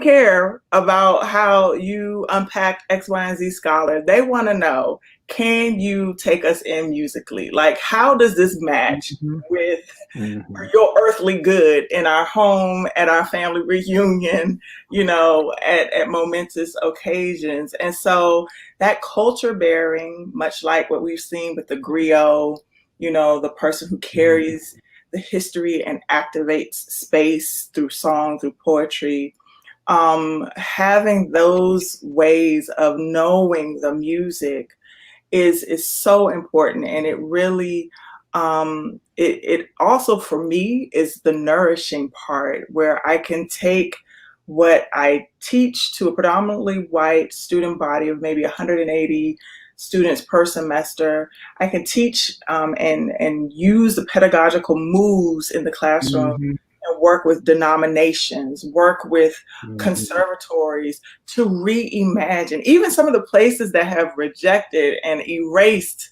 care about how you unpack X, Y, and Z scholar. They want to know, can you take us in musically? Like, how does this match with your earthly good in our home, at our family reunion, at momentous occasions? And so that culture bearing, much like what we've seen with the griot, the person who carries the history and activates space through song, through poetry, having those ways of knowing the music is so important. And it really, it also for me is the nourishing part, where I can take what I teach to a predominantly white student body of maybe 180 students per semester. I can teach and use the pedagogical moves in the classroom and work with denominations, work with conservatories to reimagine even some of the places that have rejected and erased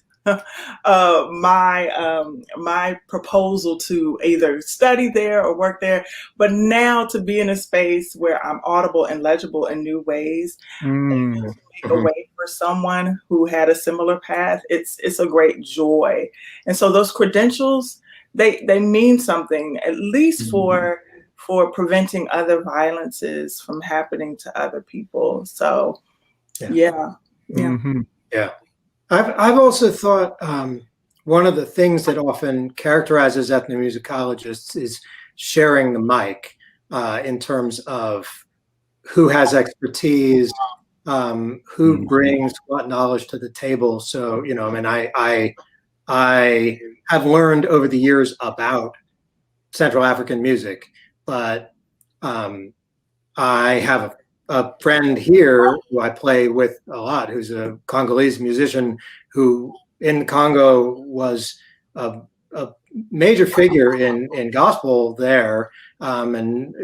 my proposal to either study there or work there, but now to be in a space where I'm audible and legible in new ways, and to make a way for someone who had a similar path. It's a great joy. And so those credentials, they mean something, at least for preventing other violences from happening to other people. So yeah. I've also thought one of the things that often characterizes ethnomusicologists is sharing the mic in terms of who has expertise, who brings what knowledge to the table. So, I have learned over the years about Central African music, but I have a friend here who I play with a lot, who's a Congolese musician who in Congo was a major figure in gospel there, and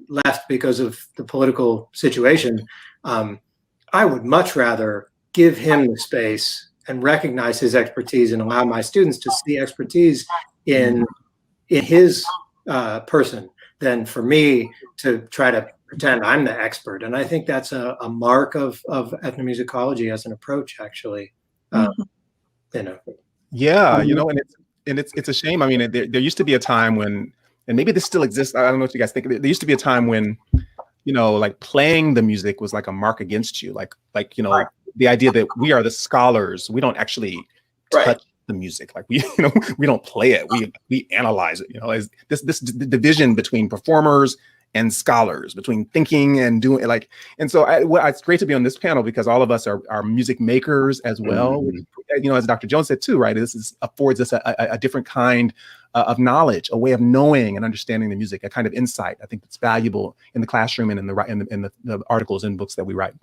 left because of the political situation. I would much rather give him the space and recognize his expertise and allow my students to see expertise in his person than for me to try to pretend I'm the expert. And I think that's a mark of ethnomusicology as an approach, actually. Yeah, and it's a shame. I mean, there used to be a time when, and maybe this still exists, I don't know what you guys think. There used to be a time when, like playing the music was like a mark against you. Like the idea that we are the scholars, we don't actually touch the music. Like we don't play it. We analyze it. As this division between performers and scholars, between thinking and doing it. And so it's great to be on this panel because all of us are music makers as well. Mm-hmm. As Dr. Jones said too, right? This affords us a different kind of knowledge, a way of knowing and understanding the music, a kind of insight. I think that's valuable in the classroom and in the articles and books that we write.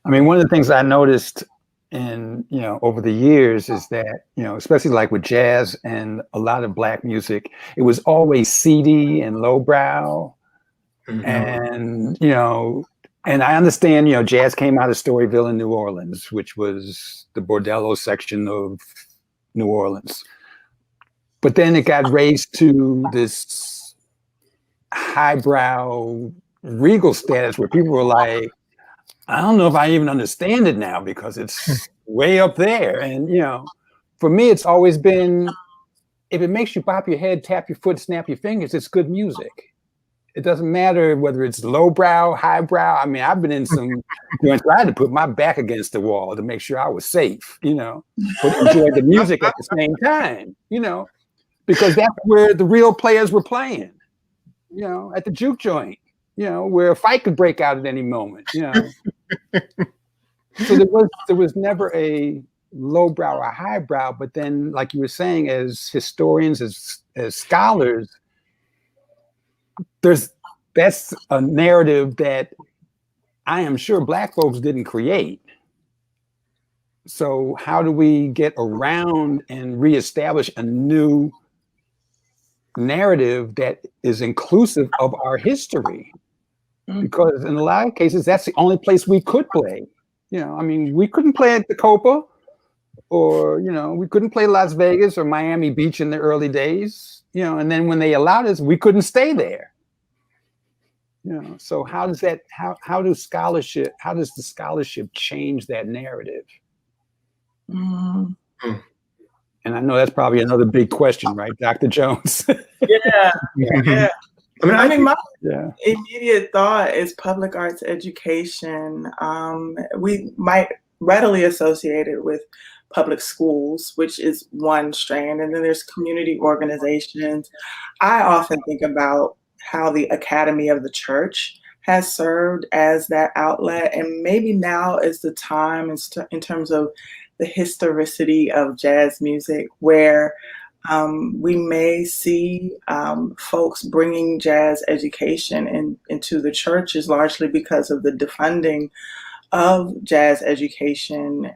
I mean, one of the things I noticed in, over the years is that, especially like with jazz and a lot of Black music, it was always seedy and lowbrow. Mm-hmm. And, and I understand, jazz came out of Storyville in New Orleans, which was the bordello section of New Orleans. But then it got raised to this highbrow regal status where people were like, I don't know if I even understand it now because it's way up there. And, for me, it's always been, if it makes you bop your head, tap your foot, snap your fingers, it's good music. It doesn't matter whether it's lowbrow, highbrow. I mean, I've been in some joints where I had to put my back against the wall to make sure I was safe, but enjoy the music at the same time, because that's where the real players were playing, at the juke joint, where a fight could break out at any moment, So there was never a lowbrow or highbrow, but then, like you were saying, as historians, as scholars, that's a narrative that I am sure Black folks didn't create. So how do we get around and reestablish a new narrative that is inclusive of our history? Because in a lot of cases, that's the only place we could play. We couldn't play at the Copa, or, we couldn't play Las Vegas or Miami Beach in the early days, and then when they allowed us, we couldn't stay there. So how does the scholarship change that narrative? Mm. And I know that's probably another big question, right, Dr. Jones? Yeah. I mean, my immediate thought is public arts education. We might readily associate it with public schools, which is one strand, and then there's community organizations. I often think about how the Academy of the Church has served as that outlet, and maybe now is the time in terms of the historicity of jazz music, where we may see folks bringing jazz education into the churches, largely because of the defunding of jazz education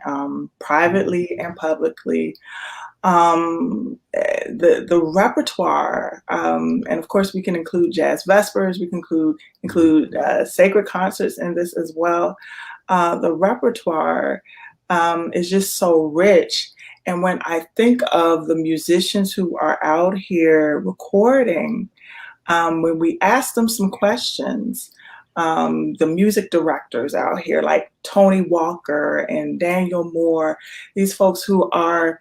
privately and publicly. The repertoire, and of course we can include jazz vespers, we can include sacred concerts in this as well. The repertoire is just so rich. And when I think of the musicians who are out here recording, when we ask them some questions, the music directors out here like Tony Walker and Daniel Moore, these folks who are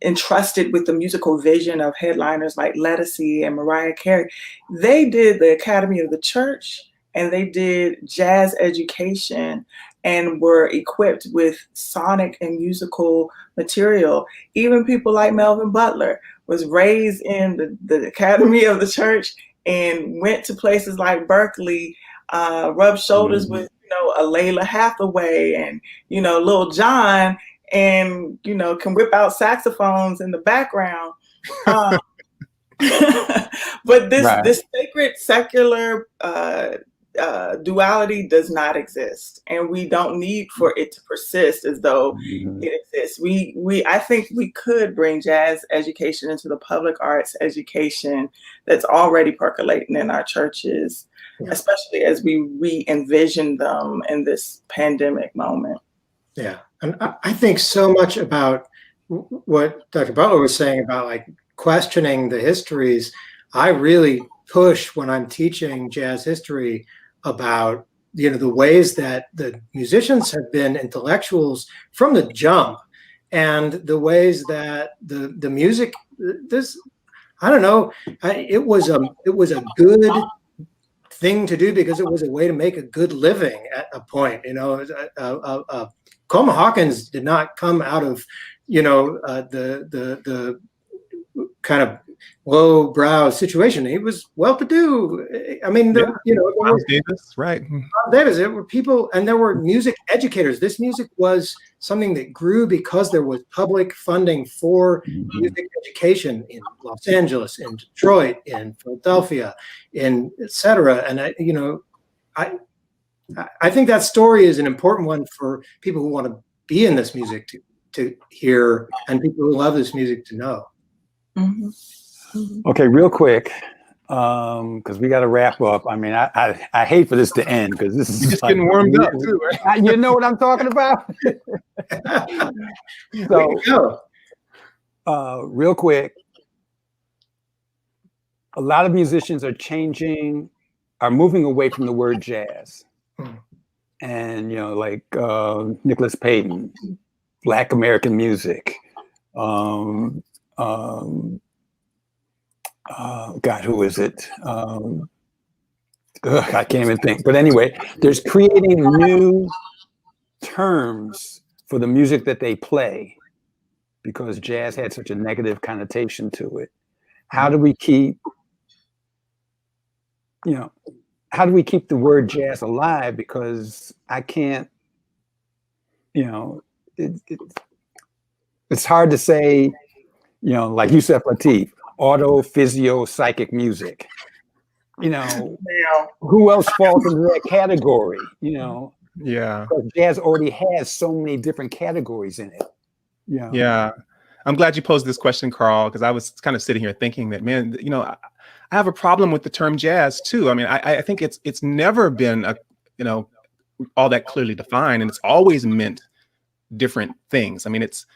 entrusted with the musical vision of headliners like Ledisi and Mariah Carey, they did the Academy of the Church and they did jazz education and were equipped with sonic and musical material. Even people like Melvin Butler was raised in the Academy of the Church and went to places like Berkeley, rubbed shoulders with, a Layla Hathaway and, Lil Jon, and, can whip out saxophones in the background. But this sacred secular duality does not exist, and we don't need for it to persist as though it exists. I think we could bring jazz education into the public arts education that's already percolating in our churches, especially as we re-envision them in this pandemic moment. Yeah, and I think so much about what Dr. Butler was saying about like questioning the histories. I really push when I'm teaching jazz history about, you know, the ways that the musicians have been intellectuals from the jump, and the ways that the music, this, I don't know, it was a good thing to do because it was a way to make a good living at a point. You know, Coleman Hawkins did not come out of, you know, the kind of low brow situation. He was well-to-do. I mean, you know, Miles Davis, right? Davis. There were people, and there were music educators. This music was something that grew because there was public funding for music education in Los Angeles, in Detroit, in Philadelphia, in et cetera. And I think that story is an important one for people who want to be in this music to hear, and people who love this music to know. Okay, real quick, because we got to wrap up. I mean, I hate for this to end because this is just like, getting warmed up too, right? You know what I'm talking about? So, real quick, a lot of musicians are moving away from the word jazz. And, you know, like Nicholas Payton, Black American music. God, who is it? I can't even think. But anyway, there's creating new terms for the music that they play because jazz had such a negative connotation to it. How do we keep, you know, how do we keep the word jazz alive? Because I can't, you know, it's hard to say, you know, like Yusef Lateef, auto, physio, psychic music. You know, who else falls into that category? You know, because jazz already has so many different categories in it. Yeah, I'm glad you posed this question, Carl, because I was kind of sitting here thinking that, man, you know, I have a problem with the term jazz too. I mean, I think it's never been all that clearly defined, and it's always meant different things. I mean, it's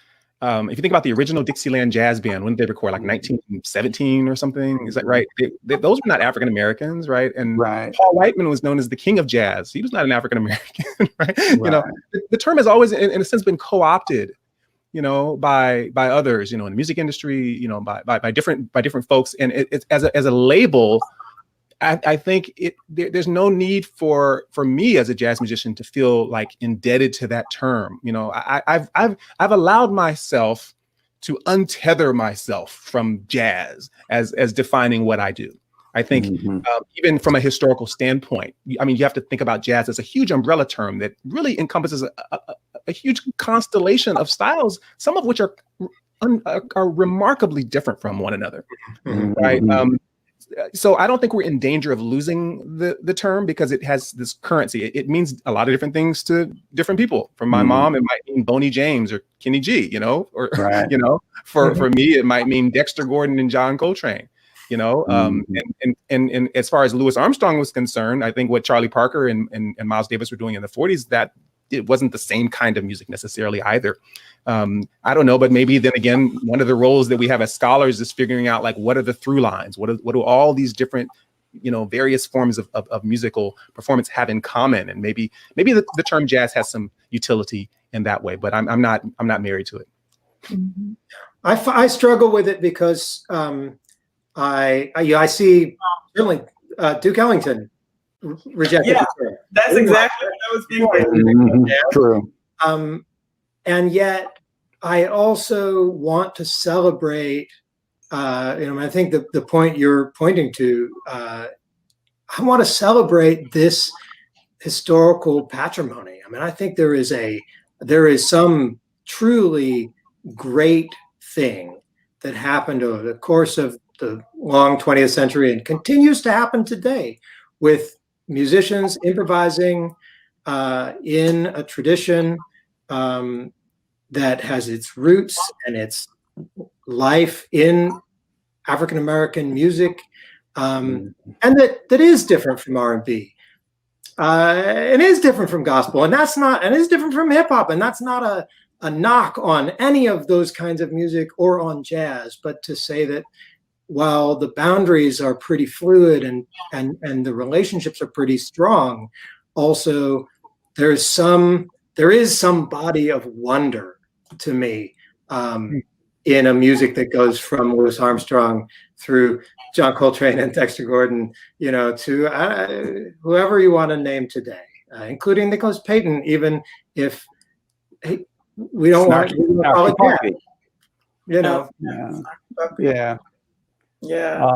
if you think about the original Dixieland Jazz Band, when did they record? Like 1917 or something? Is that right? Those were not African Americans, right? And Paul Whiteman was known as the king of jazz. He was not an African American, right? You know, the term has always, in a sense, been co-opted, you know, by others, you know, in the music industry, you know, by different folks, and it's as a label. I think there's no need for me as a jazz musician to feel like indebted to that term. You know, I've allowed myself to untether myself from jazz as defining what I do. I think even from a historical standpoint, I mean, you have to think about jazz as a huge umbrella term that really encompasses a huge constellation of styles, some of which are remarkably different from one another, right? So I don't think we're in danger of losing the term because it has this currency. It means a lot of different things to different people. For my mom, it might mean Boney James or Kenny G, you know, or you know, for me, it might mean Dexter Gordon and John Coltrane, you know. And as far as Louis Armstrong was concerned, I think what Charlie Parker and Miles Davis were doing in the 40s, that it wasn't the same kind of music necessarily either. I don't know, but maybe then again, one of the roles that we have as scholars is figuring out, like, what are the through lines? What do all these different, you know, various forms of musical performance have in common? And maybe the term jazz has some utility in that way, but I'm not married to it. I struggle with it because I see certainly Duke Ellington rejected. Yeah, that's exactly what I was thinking. True. And yet, I also want to celebrate. I think the point you're pointing to. I want to celebrate this historical patrimony. I mean, I think there is some truly great thing that happened over the course of the long 20th century and continues to happen today with musicians improvising in a tradition that has its roots and its life in African American music, and that is different from R&B, and is different from gospel, and is different from hip hop, and that's not a knock on any of those kinds of music or on jazz, but to say that while the boundaries are pretty fluid and the relationships are pretty strong, also there is some body of wonder to me in a music that goes from Louis Armstrong through John Coltrane and Dexter Gordon, to whoever you want to name today, including Nicholas Payton, even if we don't want to call it that. Yeah.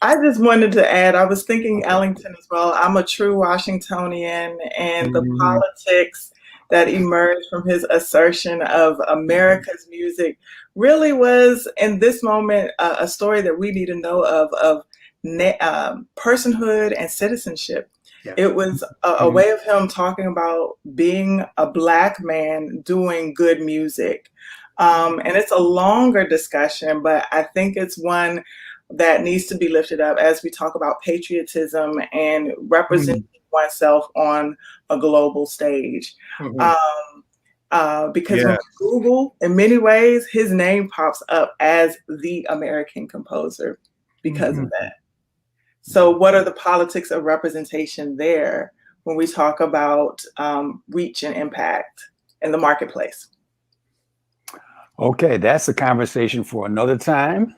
I just wanted to add, I was thinking Ellington as well. I'm a true Washingtonian, and the politics that emerged from his assertion of America's music really was, in this moment, a story that we need to know of personhood and citizenship. Yeah. It was a way of him talking about being a Black man doing good music. And it's a longer discussion, but I think it's one that needs to be lifted up as we talk about patriotism and representing oneself on a global stage. Because when you Google, in many ways, his name pops up as the American composer because of that. So what are the politics of representation there when we talk about reach and impact in the marketplace? Okay, that's a conversation for another time.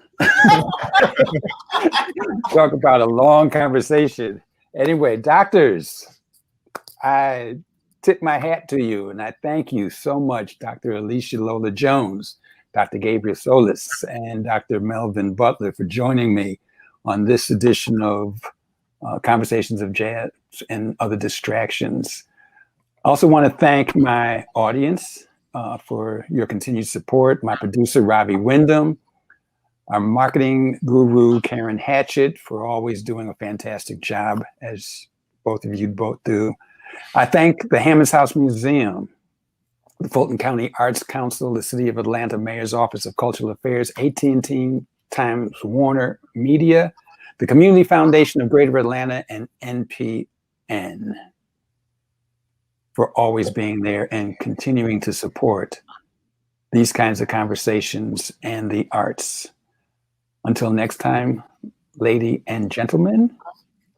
Talk about a long conversation. Anyway, doctors, I tip my hat to you, and I thank you so much, Dr. Alisha Lola Jones, Dr. Gabriel Solis, and Dr. Melvin Butler for joining me on this edition of Conversations of Jazz and Other Distractions. I also want to thank my audience for your continued support, my producer, Robbie Wyndham, our marketing guru, Karen Hatchett, for always doing a fantastic job, as both of you both do. I thank the Hammonds House Museum, the Fulton County Arts Council, the City of Atlanta Mayor's Office of Cultural Affairs, AT&T Times Warner Media, the Community Foundation of Greater Atlanta, and NPN for always being there and continuing to support these kinds of conversations and the arts. Until next time, lady and gentlemen,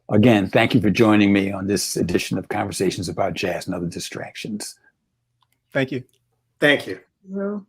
again, thank you for joining me on this edition of Conversations about Jazz and Other Distractions. Thank you. Thank you. Well,